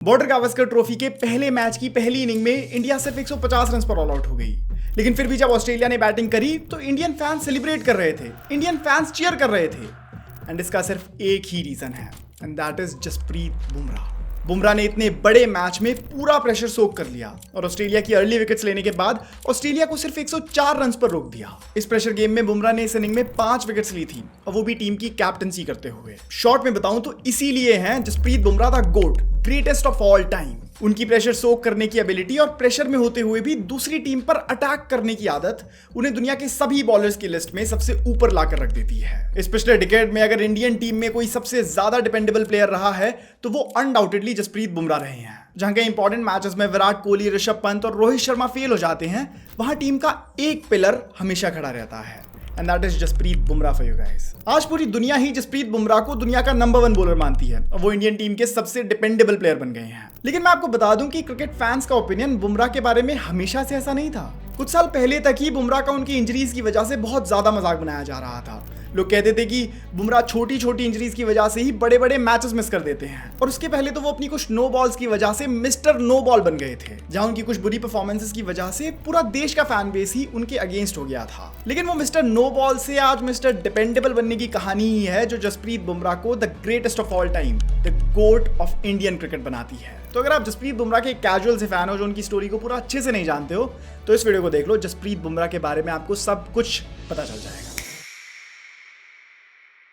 Border Gavaskar trophy के पहले match की पहली इनिंग में इंडिया सिर्फ 150 रन पर ऑल आउट हो गई। लेकिन फिर भी जब ऑस्ट्रेलिया ने बैटिंग करी तो इंडियन फैंस सेलिब्रेट कर रहे थे, इंडियन फैंस चीयर कर रहे थे। एंड इसका सिर्फ एक ही रीजन है, and that is Jasprit Bumrah. Bumrah ने इतने बड़े मैच में पूरा प्रेशर सोक कर लिया और ऑस्ट्रेलिया की अर्ली विकेट्स लेने के बाद ऑस्ट्रेलिया को सिर्फ 104 रन पर रोक दिया। इस प्रेशर गेम में बुमराह ने इस इनिंग में 5 विकेट्स ली थी और वो भी टीम की कैप्टनसी करते हुए। शॉर्ट में बताऊं तो इसीलिए हैं Jasprit Bumrah the GOAT, greatest of all time. उनकी प्रेशर सोक करने की एबिलिटी और प्रेशर में होते हुए भी दूसरी टीम पर अटैक करने की आदत उन्हें दुनिया के सभी बॉलर्स की लिस्ट में सबसे ऊपर लाकर रख देती है। इस पिछले डिकेड में अगर इंडियन टीम में कोई सबसे ज्यादा डिपेंडेबल प्लेयर रहा है तो वो अनडाउटेडली जसप्रीत बुमराह रहे हैं। जहां के इंपॉर्टेंट मैचेस में विराट कोहली, ऋषभ पंत और रोहित शर्मा फेल हो जाते हैं, वहां टीम का एक पिलर हमेशा खड़ा रहता है, and that is Jasprit Bumrah for you guys. आज पूरी दुनिया ही जसप्रीत बुमराह को दुनिया का नंबर 1 बॉलर मानती है और वो इंडियन टीम के सबसे डिपेंडेबल प्लेयर बन गए हैं। लेकिन मैं आपको बता दूं कि क्रिकेट फैंस का ओपिनियन बुमराह के बारे में हमेशा से ऐसा नहीं था। कुछ साल पहले तक ही बुमराह का उनकी इंजरीज की वजह से बहुत ज्यादा मजाक बनाया जा रहा था। लोग कहते थे कि बुमराह छोटी छोटी इंजरीज की वजह से ही बड़े बड़े मैचेस मिस कर देते हैं, और उसके पहले तो वो अपनी कुछ नो बॉल्स की वजह से मिस्टर नो बॉल बन गए थे, जहां उनकी कुछ बुरी परफॉर्मेंसेस की वजह से पूरा देश का फैन बेस ही उनके अगेंस्ट हो गया था। लेकिन वो मिस्टर नो बॉल से आज मिस्टर डिपेंडेबल बनने की कहानी ही है जो जसप्रीत बुमराह को the greatest of all time, the GOAT of Indian cricket बनाती है। तो अगर आप जसप्रीत बुमराह के कैजुअल से फैन हो जो उनकी स्टोरी को पूरा अच्छे से नहीं जानते हो, तो इस वीडियो को देख लो। जसप्रीत बुमराह के बारे में आपको सब कुछ पता चल जाएगा।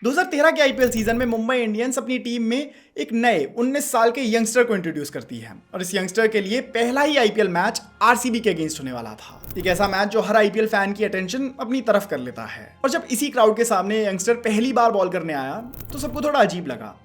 2013 के आईपीएल सीजन में मुंबई इंडियंस अपनी टीम में एक नए 19 साल के यंगस्टर को इंट्रोड्यूस करती है और इस यंगस्टर के लिए पहला ही आईपीएल मैच आरसीबी के अगेंस्ट होने वाला था। एक ऐसा मैच जो हर आईपीएल फैन की अटेंशन अपनी तरफ कर लेता है। और जब इसी क्राउड के सामने यंगस्टर पहली बार बॉल करने आया तो सबको थोड़ा अजीब लगा,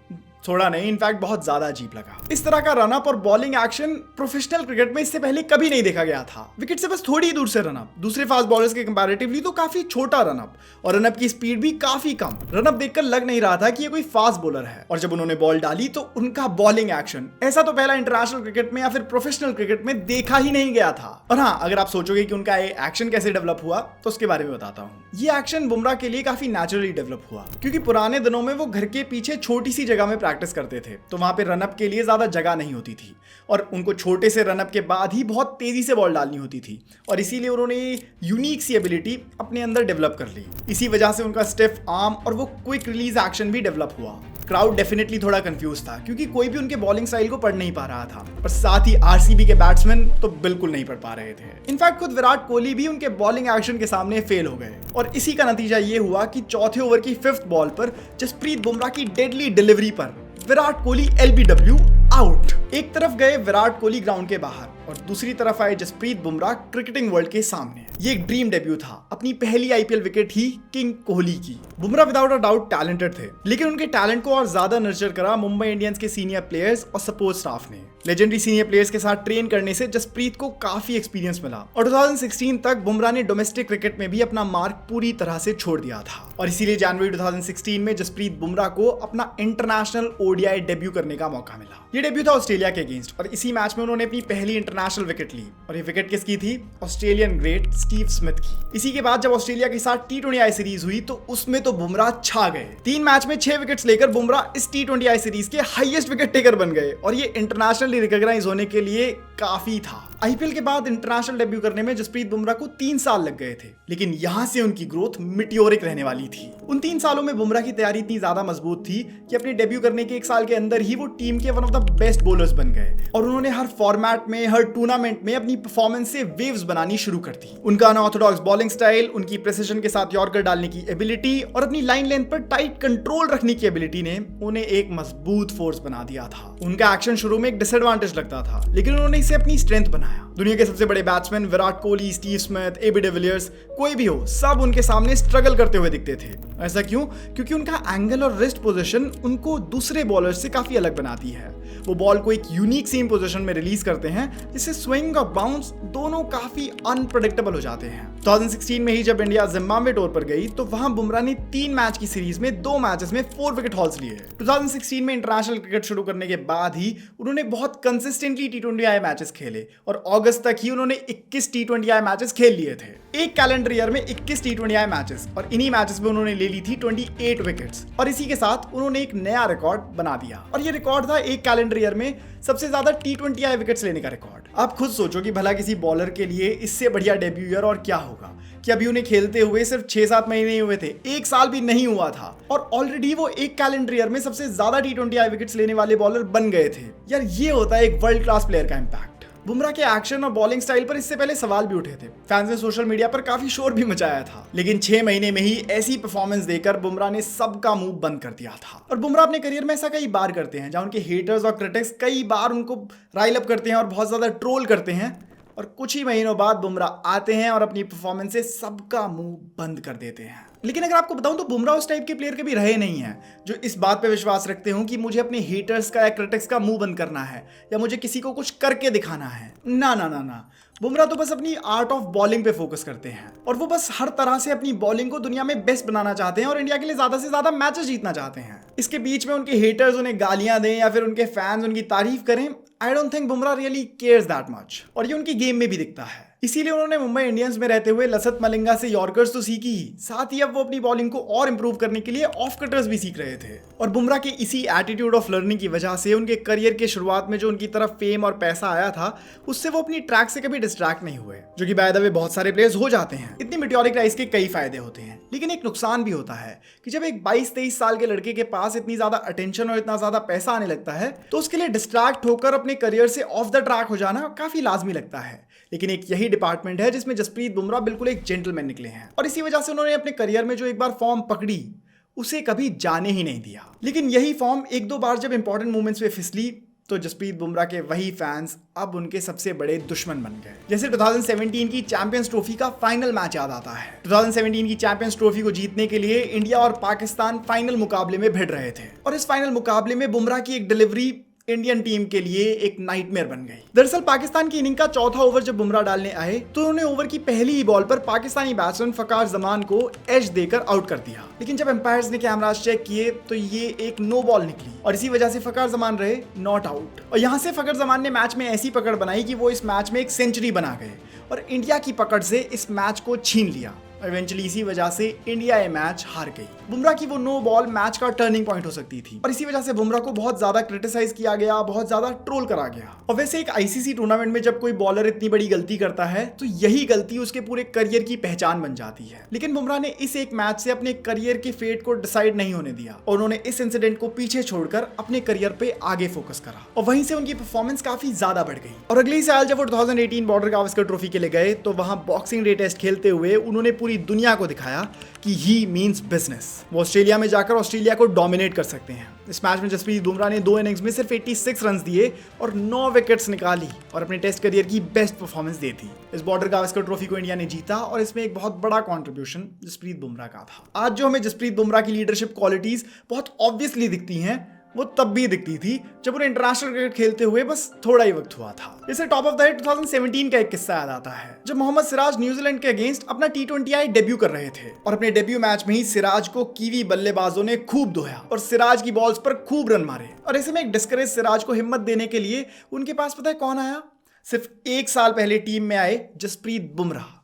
थोड़ा नहीं इनफैक्ट बहुत ज्यादा अजीब लगा। इस तरह का रनअप और बॉलिंग एक्शन प्रोफेशनल क्रिकेट में इससे पहले कभी नहीं देखा गया था। विकेट से बस थोड़ी दूर से रनअप, दूसरे फास्ट बॉलर्स के कंपैरेटिवली तो काफी छोटा रनअप, और रनअप की स्पीड भी काफी कम। रनअप देखकर लग नहीं रहा था कि ये कोई फास्ट बॉलर है, और जब उन्होंने बॉल डाली तो उनका बॉलिंग एक्शन ऐसा तो पहला इंटरनेशनल क्रिकेट में या फिर प्रोफेशनल क्रिकेट में देखा ही नहीं गया था। और हाँ, अगर आप सोचोगे कि उनका ये एक्शन कैसे डेवलप हुआ तो उसके बारे में बताता हूँ। ये एक्शन बुमराह के लिए काफी नेचुरली डेवलप हुआ, क्योंकि पुराने दिनों में वो घर के पीछे छोटी सी जगह में प्रैक्टिस करते थे, तो वहां पे रनअप के लिए ज्यादा जगह नहीं होती थी और उनको छोटे से रनअप के बाद ही बहुत तेजी से बॉल डालनी होती थी, और इसीलिए उन्होंने यूनिक सी एबिलिटी अपने अंदर डेवलप कर ली। इसी वजह से उनका स्टिफ आर्म और वो क्विक रिलीज एक्शन भी डेवलप हुआ। क्राउड डेफिनेटली थोड़ा कंफ्यूज था क्योंकि कोई भी उनके बॉलिंग स्टाइल को पढ़ नहीं पा रहा था, और साथ ही आरसीबी के बैट्समैन तो बिल्कुल नहीं पढ़ पा रहे थे। इनफैक्ट खुद विराट कोहली भी उनके बॉलिंग एक्शन के सामने फेल हो गए, और इसी का नतीजा ये हुआ कि चौथे ओवर की 5th बॉल पर जसप्रीत बुमराह की डेडली डिलीवरी पर विराट कोहली एलबीडब्ल्यू आउट। एक तरफ गए विराट कोहली ग्राउंड के बाहर और दूसरी तरफ आए जसप्रीत बुमराह क्रिकेटिंग वर्ल्ड के सामने। ये एक ड्रीम डेब्यू था, अपनी पहली आईपीएल विकेट ही किंग कोहली की। Bumrah without a doubt talented थे, लेकिन उनके टैलेंट को और ज्यादा नर्चर करा मुंबई इंडियंस के सीनियर प्लेयर्स और सपोर्ट स्टाफ ने। लेजेंडरी सीनियर प्लेयर्स के साथ ट्रेन करने से जसप्रीत को काफी एक्सपीरियंस मिला, और 2016 तक बुमराह ने डोमेस्टिक क्रिकेट में भी अपना मार्क पूरी तरह से छोड़ दिया था, और इसीलिए जनवरी 2016 में जसप्रीत बुमराह को अपना इंटरनेशनल ओडीआई डेब्यू करने का मौका मिला। ये डेब्यू था ऑस्ट्रेलिया के अगेंस्ट, और इसी मैच में उन्होंने अपनी पहली इंटरनेशनल विकेट ली, और ये विकेट किसकी थी? ऑस्ट्रेलियन ग्रेट स्टीव स्मिथ की। इसी के बाद जब ऑस्ट्रेलिया के साथ T20I सीरीज हुई तो उसमें तो बुमराह छा गए। 3 मैच में 6 विकेट्स लेकर बुमराह इस T20I सीरीज के हाईएस्ट विकेट टेकर बन गए, और ये इंटरनेशनली रिकॉग्नाइज होने के लिए काफी था। आईपीएल के बाद इंटरनेशनल डेब्यू करने में जसप्रीत बुमराह को 3 साल लग गए थे, लेकिन यहां से उनकी ग्रोथ मिटियोरिक रहने वाली थी। उन 3 सालों में बुमराह की तैयारी इतनी ज्यादा मजबूत थी कि अपने डेब्यू करने के 1 साल के अंदर ही वो टीम के one of the best bowlers बन गए, और उन्होंने हर फॉर्मेट में, हर टूर्नामेंट में अपनी परफॉर्मेंस से वेव्स बनानी शुरू कर दी। उनका अनऑर्थोडॉक्स बॉलिंग स्टाइल, उनकी प्रिसिजन के साथ यॉर्कर डालने की एबिलिटी और अपनी लाइन लेंथ पर टाइट कंट्रोल रखने की एबिलिटी ने उन्हें एक मजबूत फोर्स बना दिया था। उनका एक्शन शुरू में एक डिसएडवांटेज लगता था, लेकिन उन्होंने इसे अपनी स्ट्रेंथ बनाया। दुनिया के सबसे बड़े batsman Virat Kohli, Steve Smith, AB de Villiers, कोई भी हो, सब उनके सामने स्ट्रगल करते हुए दिखते थे। ऐसा क्यों? क्योंकि उनका एंगल और रिस्ट पोजीशन उनको दूसरे बॉलर्स से काफी अलग बनाती है। वो बॉल को एक यूनिक सेम पोजीशन में रिलीज करते हैं, जिससे स्विंग और बाउंस दोनों काफी अनप्रेडिक्टेबल हो जाते हैं। 2016 में ही जब इंडिया जिम्बाब्वे टूर पर गई तो वहां बुमराह ने 3 मैच की सीरीज में 2 मैचेस में 4 विकेट हॉल्स लिए। 2016 में इंटरनेशनल क्रिकेट शुरू करने के बाद ही उन्होंने बहुत कंसिस्टेंटली T20I मैचेस खेले, और अगस्त तक ही उन्होंने 21 T20I मैचेस खेल लिए थे। एक कैलेंडर ईयर में 21 T20I मैचेस, और इन्हीं मैचेस में उन्होंने ले ली थी 28 विकेट्स, और इसी के साथ उन्होंने एक नया रिकॉर्ड बना दिया। और ये रिकॉर्ड था एक कैलेंडर ईयर में सबसे ज्यादा T20I विकेट्स लेने का रिकॉर्ड। आप खुद सोचो कि भला किसी बॉलर के लिए इससे बढ़िया डेब्यू ईयर और क्या होगा, कि अभी उन्हें खेलते हुए सिर्फ 6-7 महीने ही हुए थे, 1 साल भी नहीं हुआ था, और ऑलरेडी वो एक कैलेंडर ईयर में सबसे ज्यादा T20I विकेट्स लेने वाले बॉलर बन गए थे। यार ये होता है एक वर्ल्ड क्लास प्लेयर का इंपैक्ट। बुमराह के एक्शन और बॉलिंग स्टाइल पर इससे पहले सवाल भी उठे थे, फैंस ने सोशल मीडिया पर काफी शोर भी मचाया था, लेकिन 6 महीने में ही ऐसी परफॉर्मेंस देकर बुमराह ने सबका मुंह बंद कर दिया था। और बुमराह अपने करियर में ऐसा कई बार करते हैं, जहां उनके हेटर्स और क्रिटिक्स कई बार उनको राइल अप करते हैं और बहुत ज्यादा ट्रोल करते हैं, और कुछ ही महीनों बाद बुमराह आते हैं और अपनी परफॉर्मेंस से सबका मुंह बंद कर देते हैं। लेकिन अगर आपको बताऊं तो बुमराह उस टाइप के प्लेयर कभी रहे नहीं हैं जो इस बात पे विश्वास रखते हो कि मुझे अपने हेटर्स का या क्रिटिक्स का मुंह बंद करना है या मुझे किसी को कुछ करके दिखाना है। ना ना ना ना, बुमराह तो बस अपनी आर्ट ऑफ बॉलिंग पे फोकस करते हैं, और वो बस हर तरह से अपनी बॉलिंग को दुनिया में बेस्ट बनाना चाहते हैं और इंडिया के लिए ज्यादा से ज्यादा मैचेस जीतना चाहते हैं। इसके बीच में उनके हेटर्स उन्हें गालियां दें या फिर उनके फैंस उनकी तारीफ करें, I don't think Bumrah really cares that much, और ये उनकी गेम में भी दिखता है। इसीलिए उन्होंने मुंबई इंडियंस में रहते हुए लसिथ मलिंगा से यॉर्कर्स तो सीखी ही, साथ ही अब वो अपनी बॉलिंग को और इंप्रूव करने के लिए ऑफ कटर्स भी सीख रहे थे। और बुमराह के इसी एटीट्यूड ऑफ लर्निंग की वजह से उनके करियर के शुरुआत में जो उनकी तरफ फेम और पैसा आया था, उससे वो अपनी ट्रैक से कभी डिस्ट्रैक्ट नहीं हुए, जो कि बाय द वे बहुत सारे प्लेयर्स हो जाते हैं। इतनी मेटियोरिक राइज के कई फायदे होते हैं, लेकिन एक नुकसान भी होता है कि जब एक 22-23 साल के लड़के के पास इतनी ज्यादा अटेंशन और इतना ज्यादा पैसा आने लगता है, तो उसके लिए डिस्ट्रैक्ट होकर अपने करियर से ऑफ द ट्रैक हो जाना काफी लाजमी लगता है। लेकिन एक यही डिपार्टमेंट है जिसमें जसप्रीत बुमराह बिल्कुल एक जेंटलमैन निकले हैं, और इसी वजह से उन्होंने अपने करियर में जो एक बार फॉर्म पकड़ी उसे कभी जाने ही नहीं दिया। लेकिन यही फॉर्म 1-2 बार जब इंपॉर्टेंट मोमेंट्स पे फिसली, तो जसप्रीत बुमराह के वही फैंस अब उनके सबसे बड़े दुश्मन बन गए। जैसे 2017 की चैंपियंस ट्रॉफी का फाइनल मैच याद आता है। 2017 की चैंपियंस ट्रॉफी को जीतने के लिए इंडिया और पाकिस्तान फाइनल मुकाबले में भिड़ रहे थे, और इस फाइनल मुकाबले में बुमराह की एक डिलीवरी इंडियन टीम के लिए एक नाइटमेयर बन गई। दरअसल पाकिस्तान की इनिंग का चौथा ओवर जब बुमराह डालने आए, तो उन्होंने ओवर की पहली ही बॉल पर पाकिस्तानी बैट्समैन फकार जमान को एज देकर आउट कर दिया। लेकिन जब एम्पायर्स ने कैमरास चेक किए तो ये एक नो बॉल निकली, और इसी वजह से फकार जमान रहे नॉट आउट। और यहां से फकर जमान ने मैच में ऐसी पकड़ बनाई कि वो इस मैच में एक सेंचुरी बना गए और इंडिया की पकड़ से इस मैच को छीन लिया। इवेंचुअली इसी वजह से इंडिया ये मैच हार गई। बुमराह की वो नो बॉल मैच का टर्निंग पॉइंट हो सकती थी, और इसी वजह से बुमराह को बहुत ज्यादा क्रिटिसाइज किया गया, बहुत ज्यादा ट्रोल करा गया। और वैसे एक आईसीसी टूर्नामेंट में जब कोई बॉलर इतनी बड़ी गलती करता है, तो यही गलती उसके पूरे करियर की पहचान बन जाती है। लेकिन बुमराह ने इस एक मैच से अपने करियर के फेट को डिसाइड नहीं होने दिया, और उन्होंने इस इंसिडेंट को पीछे छोड़कर अपने करियर पे आगे फोकस करा, और वहीं से उनकी परफॉर्मेंस काफी ज्यादा बढ़ गई। और अगले साल जब वो 2018 बॉर्डर गावस्कर ट्रॉफी के लिए गए, तो वहां बॉक्सिंग डे टेस्ट खेलते हुए उन्होंने पूरी दुनिया को दिखाया कि ही मींस बिजनेस। वो ऑस्ट्रेलिया में जाकर ऑस्ट्रेलिया को डोमिनेट कर सकते हैं। इस मैच में जसप्रीत बुमराह ने 2 इनिंग्स में सिर्फ 86 रन दिए और 9 विकेट्स निकाली, और अपने टेस्ट करियर की बेस्ट परफॉर्मेंस दी थी। इस बॉर्डर गावस्कर ट्रॉफी को इंडिया ने जीता, और इसमें एक बहुत बड़ा कंट्रीब्यूशन जसप्रीत बुमराह का था। आज जो हमें जसप्रीत बुमराह की लीडरशिप क्वालिटीज बहुत ऑब्वियसली दिखती हैं, वो तब भी दिखती थी जब उन्हें इंटरनेशनल क्रिकेट खेलते हुए बस थोड़ा ही वक्त हुआ था। जैसे टॉप ऑफ द हिट 2017 का एक किस्सा याद आता है, जब मोहम्मद सिराज न्यूजीलैंड के अगेंस्ट अपना T20I डेब्यू कर रहे थे, और अपने डेब्यू मैच में ही सिराज को कीवी बल्लेबाजों ने खूब धोया और सिराज की बॉल्स पर खूब रन मारे। और ऐसे में एक डिस्करेज सिराज को हिम्मत देने के लिए उनके पास पता है कौन आया? सिर्फ 1 साल पहले टीम में आए जसप्रीत बुमराह।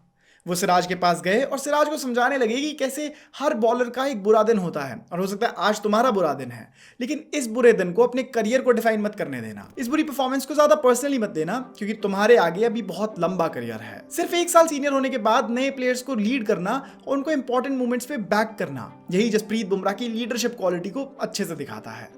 वो सिराज के पास गए और सिराज को समझाने लगे कि कैसे हर बॉलर का एक बुरा दिन होता है, और हो सकता है आज तुम्हारा बुरा दिन है, लेकिन इस बुरे दिन को अपने करियर को डिफाइन मत करने देना। इस बुरी परफॉर्मेंस को ज्यादा पर्सनली मत लेना, क्योंकि तुम्हारे आगे अभी बहुत लंबा करियर है। सिर्फ 1 साल सीनियर होने के बाद नए प्लेयर्स को लीड करना और उनको इंपॉर्टेंट मोमेंट्स पे बैक करना, यही जसप्रीत बुमराह की लीडरशिप क्वालिटी को अच्छे से दिखाता है।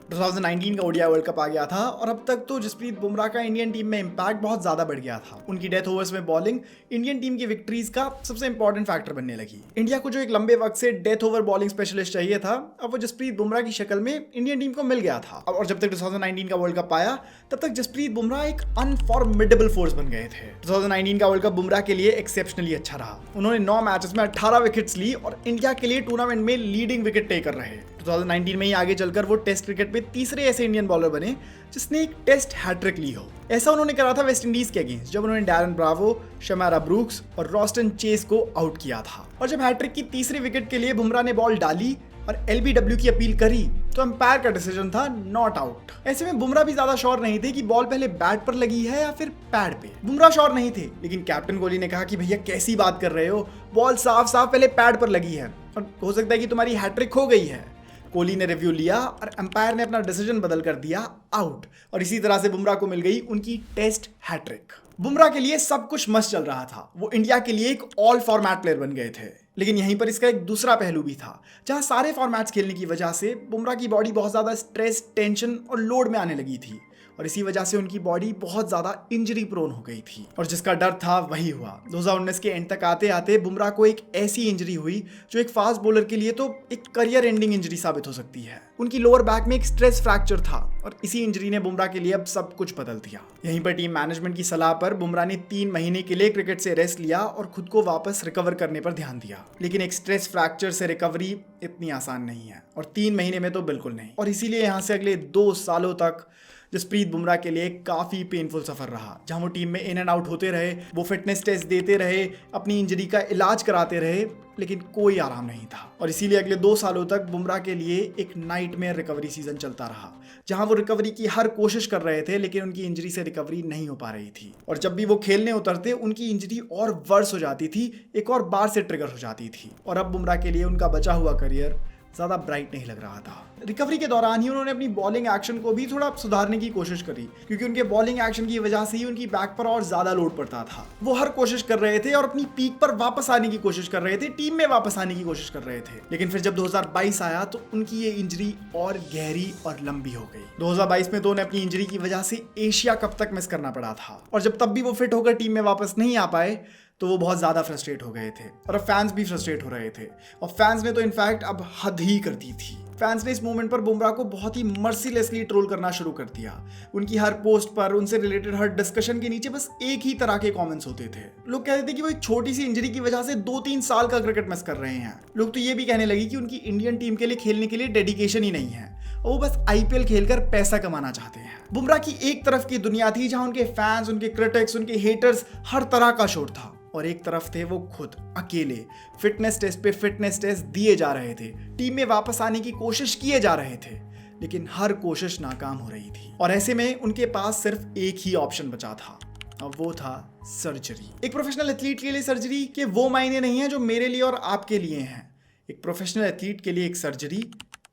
2019 का ओडीआई वर्ल्ड कप आ गया था, और अब तक तो जसप्रीत बुमराह का इंडियन टीम में इंपैक्ट बहुत ज्यादा बढ़ गया था। उनकी डेथ ओवर्स में बॉलिंग इंडियन टीम की विक्ट्रीज का सबसे इंपॉर्टेंट फैक्टर बनने लगी। इंडिया को जो एक लंबे वक्त से डेथ ओवर बॉलिंग स्पेशलिस्ट चाहिए था, अब वो जसप्रीत बुमराह की शक्ल में इंडियन टीम को मिल गया था। और जब तक 2019 का वर्ल्ड कप आया, तब तक जसप्रीत बुमराह एक अनफॉर्मिडेबल फोर्स बन गए थे। 2019 का वर्ल्ड कप बुमराह के लिए एक्सेप्शनली अच्छा रहा। उन्होंने 9 मैचेस में 18 विकेट्स ली और इंडिया के लिए टूर्नामेंट में लीडिंग विकेट टेकर रहे। 2019 में ही आगे चलकर वो टेस्ट क्रिकेट में तीसरे ऐसे इंडियन बॉलर बने जिसने एक टेस्ट हैट्रिक ली हो। ऐसा उन्होंने करा था वेस्ट इंडीज के अगेंस्ट, जब उन्होंने डैरन ब्रावो, शमारा ब्रूक्स और रॉस्टन चेस को आउट किया था। और जब हैट्रिक की तीसरी विकेट के लिए बुमराह ने बॉल डाली, और एलबीडब्ल्यू की अपील करी तो अंपायर का डिसीजन था नॉट आउट। ऐसे में बुमराह भी ज्यादा श्योर नहीं थे कि बॉल पहले बैट पर लगी है या फिर पैड पे। बुमराह श्योर नहीं थे, लेकिन कैप्टन कोहली ने कहा कि भैया कैसी बात कर रहे हो, बॉल साफ साफ पहले पैड पर लगी है और हो सकता है कि तुम्हारी हैट्रिक हो गई है। कोहली ने रिव्यू लिया और अंपायर ने अपना डिसीजन बदल कर दिया आउट, और इसी तरह से बुमराह को मिल गई उनकी टेस्ट हैट्रिक। बुमराह के लिए सब कुछ मस्त चल रहा था, वो इंडिया के लिए एक ऑल फॉर्मेट प्लेयर बन गए थे। लेकिन यहीं पर इसका एक दूसरा पहलू भी था, जहां सारे फॉर्मेट्स खेलने की वजह से बुमराह की बॉडी बहुत ज्यादा स्ट्रेस, टेंशन और लोड में आने लगी थी, और इसी वजह से उनकी बॉडी बहुत ज्यादा इंजरी प्रोन हो गई थी। और जिसका डर था वही हुआ। 2019 के एंड तक आते आते बुमराह को एक ऐसी इंजरी हुई जो एक फास्ट बॉलर के लिए तो एक करियर एंडिंग इंजरी साबित हो सकती है। उनकी लोअर बैक में एक स्ट्रेस फ्रैक्चर था, और इसी इंजरी ने बुमराह के लिए अब सब कुछ बदल दिया। यहीं पर टीम मैनेजमेंट की सलाह पर बुमराह ने 3 महीने के लिए क्रिकेट से रेस्ट लिया और खुद को वापस रिकवर करने पर ध्यान दिया। लेकिन एक स्ट्रेस फ्रैक्चर से रिकवरी इतनी आसान नहीं है, और 3 महीने में तो बिल्कुल नहीं। और इसीलिए यहाँ से अगले 2 सालों तक जसप्रीत बुमराह के लिए काफ़ी पेनफुल सफ़र रहा, जहां वो टीम में इन एंड आउट होते रहे, वो फिटनेस टेस्ट देते रहे, अपनी इंजरी का इलाज कराते रहे, लेकिन कोई आराम नहीं था। और इसीलिए अगले 2 सालों तक बुमराह के लिए एक नाइटमेयर रिकवरी सीजन चलता रहा, जहां वो रिकवरी की हर कोशिश कर रहे थे, लेकिन उनकी इंजरी से रिकवरी नहीं हो पा रही थी। और जब भी वो खेलने उतरते उनकी इंजरी और वर्स हो जाती थी, एक और बार से ट्रिगर हो जाती थी। और अब बुमराह के लिए उनका बचा हुआ करियर ज़्यादा ब्राइट नहीं लग रहा था। रिकवरी के दौरान ही उन्होंने अपनी बॉलिंग एक्शन को भी थोड़ा सुधारने की कोशिश करी, क्योंकि उनके बॉलिंग एक्शन की वजह से ही उनकी बैक पर और ज़्यादा लोड पड़ता था। वो हर कोशिश कर रहे थे और अपनी पीक पर वापस आने की कोशिश कर रहे थे, टीम में वापस आने की कोशिश कर रहे थे। लेकिन फिर जब 2022 आया तो उनकी ये इंजरी और गहरी और लंबी हो गई। 2022 में तो उन्हें अपनी इंजरी की वजह से एशिया कप तक मिस करना पड़ा था, और जब तब भी वो फिट होकर टीम में वापस नहीं आ पाए तो वो बहुत ज़्यादा फ्रस्ट्रेट हो गए थे, और अब फैंस भी फ्रस्ट्रेट हो रहे थे। और फैंस ने तो इनफैक्ट अब हद ही कर दी थी। फैंस ने इस मोमेंट पर बुमराह को बहुत ही मर्सीलेसली ट्रोल करना शुरू कर दिया। उनकी हर पोस्ट पर, उनसे रिलेटेड हर डिस्कशन के नीचे बस एक ही तरह के कमेंट्स होते थे। लोग कहते थे कि वो एक छोटी सी इंजरी की वजह से 2-3 साल का क्रिकेट मिस कर रहे हैं। लोग तो ये भी कहने लगे कि उनकी इंडियन टीम के लिए खेलने के लिए डेडिकेशन ही नहीं है, और वो बस IPL खेलकर पैसा कमाना चाहते हैं। बुमराह की एक तरफ की दुनिया थी जहां उनके फैंस, उनके क्रिटिक्स, उनके हेटर्स, हर तरह का शोर था, और एक तरफ थे वो खुद अकेले, फिटनेस टेस्ट पे फिटनेस टेस्ट दिए जा रहे थे, टीम में वापस आने की कोशिश किए जा रहे थे, लेकिन हर कोशिश नाकाम हो रही थी। और ऐसे में उनके पास सिर्फ एक ही ऑप्शन बचा था, और वो था सर्जरी। एक प्रोफेशनल एथलीट के लिए सर्जरी के वो मायने नहीं है जो मेरे लिए और आपके लिए हैं। एक प्रोफेशनल एथलीट के लिए एक सर्जरी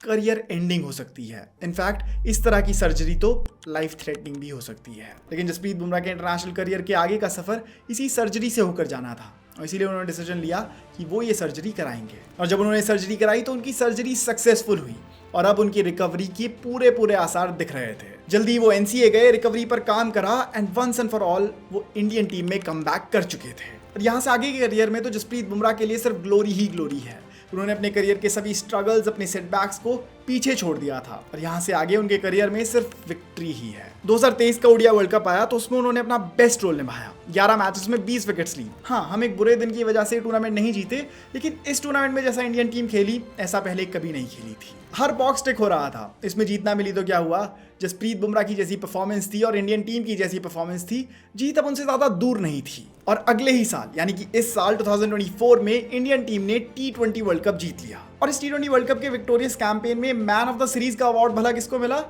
करियर एंडिंग हो सकती है। इनफैक्ट इस तरह की सर्जरी तो लाइफ थ्रेटनिंग भी हो सकती है। लेकिन जसप्रीत बुमराह के इंटरनेशनल करियर के आगे का सफर इसी सर्जरी से होकर जाना था, और इसीलिए उन्होंने डिसीजन लिया कि वो ये सर्जरी कराएंगे। और जब उन्होंने सर्जरी कराई तो उनकी सर्जरी सक्सेसफुल हुई, और अब उनकी रिकवरी के पूरे आसार दिख रहे थे। जल्दी वो NCA गए, रिकवरी पर काम करा, and once and for all वो इंडियन टीम में कमबैक कर चुके थे। और यहाँ से आगे के करियर में तो जसप्रीत बुमराह के लिए सिर्फ ग्लोरी ही ग्लोरी है। उन्होंने अपने करियर के सभी स्ट्रगल्स, अपने सेटबैक्स को पीछे छोड़ दिया था, और यहाँ से आगे उनके करियर में सिर्फ विक्ट्री ही है। 2023 का ओडिया वर्ल्ड कप आया तो उसमें उन्होंने अपना बेस्ट रोल निभाया। 11 मैचेस में 20 विकेट्स ली। हाँ, हम एक बुरे दिन की वजह से टूर्नामेंट नहीं जीते, लेकिन इस टूर्नामेंट में जैसा इंडियन टीम खेली ऐसा पहले कभी नहीं खेली थी। हर बॉक्स टिक हो रहा था। इसमें जीतना मिली तो क्या हुआ, जसप्रीत बुमराह की जैसी परफॉर्मेंस थी और इंडियन टीम की जैसी परफॉर्मेंस थी, जीत अब उनसे ज्यादा दूर नहीं थी। और अगले ही साल यानी कि इस साल 2024 में इंडियन टीम ने T20 वर्ल्ड कप जीत लिया। और इस T20 वर्ल्ड कप के विक्टोरियस कैंपेन में मैन ऑफ द सीरीज का अवार्ड भला किसको मिला?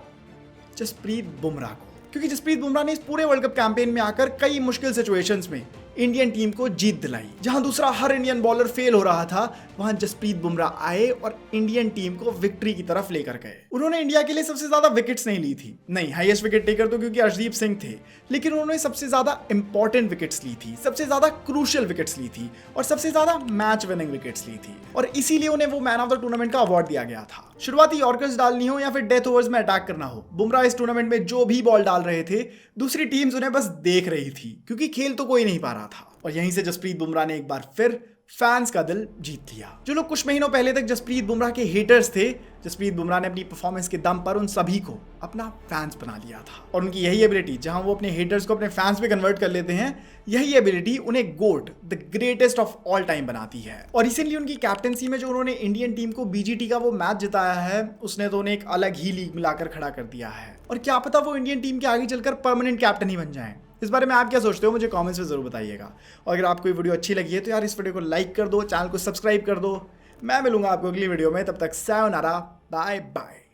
जसप्रीत बुमराह को। क्योंकि जसप्रीत बुमराह ने इस पूरे वर्ल्ड कप कैंपेन में आकर कई मुश्किल सिचुएशंस में इंडियन टीम को जीत दिलाई। जहां दूसरा हर इंडियन बॉलर फेल हो रहा था, वहां जसप्रीत बुमराह आए और इंडियन टीम को विक्ट्री की तरफ लेकर गए। उन्होंने इंडिया के लिए सबसे ज्यादा विकेट्स नहीं ली थी, नहीं, हाईएस्ट विकेट टेकर तो क्योंकि अर्शदीप सिंह थे, लेकिन उन्होंने सबसे ज्यादा इंपॉर्टेंट विकेट्स ली थी, सबसे ज्यादा क्रूशियल विकेट्स ली थी, और सबसे ज्यादा मैच विनिंग विकेट्स ली थी। और इसीलिए उन्हें वो मैन ऑफ द टूर्नामेंट का अवार्ड दिया गया था। शुरुआती यॉर्कर्स डालनी हो या फिर डेथ ओवर्स में अटैक करना हो, बुमराह इस टूर्नामेंट में जो भी बॉल डाल रहे थे, दूसरी टीम्स उन्हें बस देख रही थी, क्योंकि खेल तो कोई नहीं पा रहा था। और यहीं से जसप्रीत बुमराह ने एक बार फिर फैंस का दिल जीत लिया। जो लोग कुछ महीनों पहले तक जसप्रीत बुमराह के हेटर्स थे, जसप्रीत बुमराह ने अपनी परफॉर्मेंस के दम पर उन सभी को अपना फैंस बना लिया था। और उनकी यही एबिलिटी, जहां वो अपने हेटर्स को अपने फैंस में कन्वर्ट कर लेते हैं, यही एबिलिटी उन्हें GOAT, the greatest of all time बनाती है। और रिसेंटली उनकी कैप्टनसी में जो उन्होंने इंडियन टीम को BGT का वो मैच जिताया है, उसने तो उन्हें एक अलग ही लीग मिलाकर खड़ा कर दिया है। और क्या पता वो इंडियन टीम के आगे चलकर परमानेंट कैप्टन ही बन जाएं। इस बारे में आप क्या सोचते हो, मुझे कमेंट्स में जरूर बताइएगा। और अगर आपको ये वीडियो अच्छी लगी है तो यार इस वीडियो को लाइक कर दो, चैनल को सब्सक्राइब कर दो। मैं मिलूंगा आपको अगली वीडियो में, तब तक सायोनारा, बाय बाय।